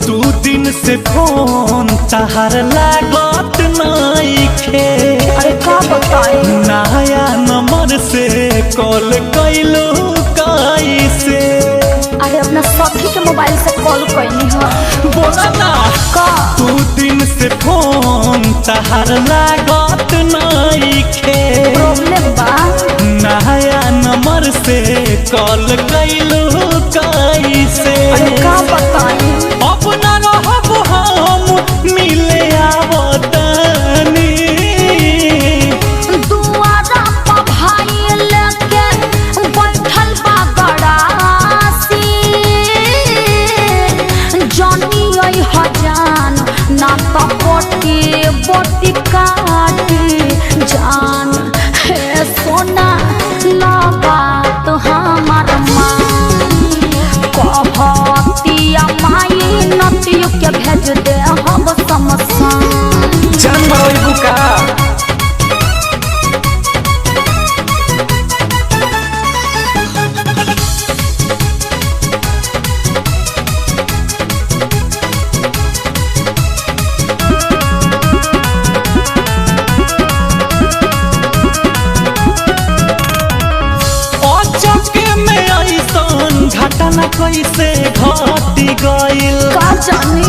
तू दिन से फोन तहर लागत नइखे। अरे का बताई नया नंबर से कॉल कैलो कैसे? अरे अपना सखी के मोबाइल से कॉल कैनी है। बोला ना का तू दिन से फोन तहर लागत नइखे। प्रॉब्लम बा नया नंबर से कॉल कैलो कैसे? अरे का बताई अपना रहब हम मिले आवतनी। दुआरा पर भाई लेके बैठल बा गड़ासी। जानी आई हजान ना तो बोटी बोटी काटी जान हे सोना लगा तो हमार कहतिया माई नतियो के भेज दे हम समसान। जान मारई बुका घटना कैसे घटी गइल का जाने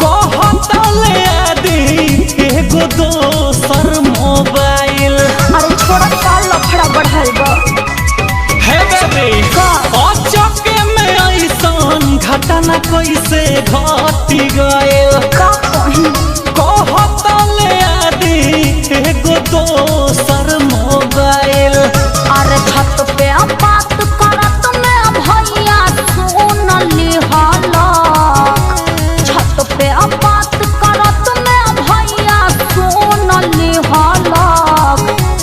कहतले दी एगो दोसर मोबाइल। अरे छोड़ा का लफड़ा बढ़ल बा हे बेबी का अचके में ऐसन घटना कैसे घटी गइल? का कहीं कहतले दी एगो दोसर मोबाइल। अरे छत पे बात करत में भैया सुन लिहला। छत पे बात करत में भैया सुन लिहला।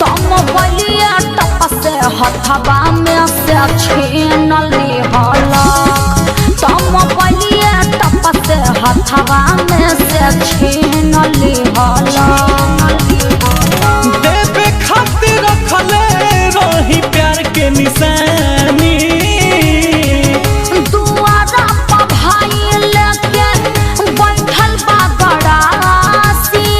तुम बलिया टप से हथवा में से छीन लिहला। तुम बलिया टप से हथवा में से छीन लिहला। देवे खातिर रखले रही प्यार के निशानी। दुआरा पर भाई लेके बैठल बा गड़ासी।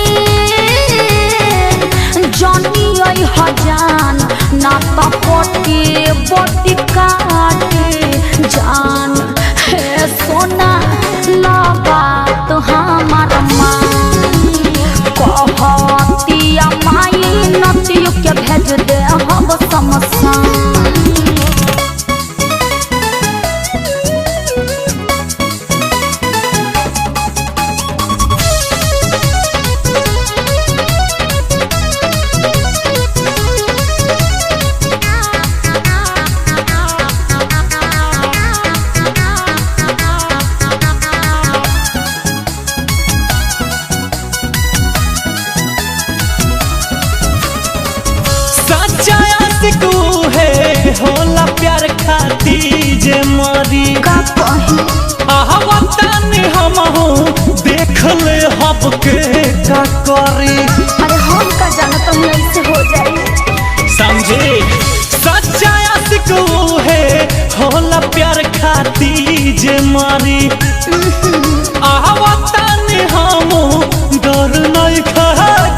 जानी आई हजान ना तो बोटी बोटी काटी जान हे सोना लगा तो हमार कहतिया माई नतियो के भेज दे हम समसान। होला प्यार खाती जे मरी का कहीं आहवतानी हमहू देख ले हब के का करी। अरे हम का जाना तुम ऐसे हो जाए समझे सच्चा आशिक है होला प्यार खाती जे मरी। आहवतानी हमहू डर नहीं खा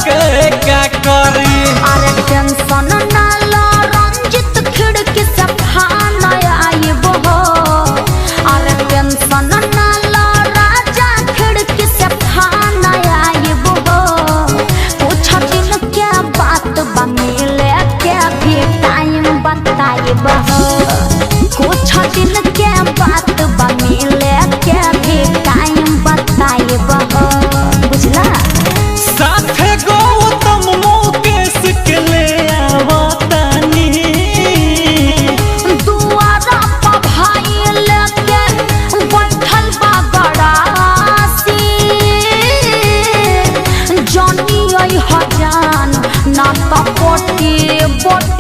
के का करी। अरे टेंशन ना लो रंजित खिड़की से फान आइबो। अरे टेंशन ना लो राजा खिड़की से फान आइबो। पट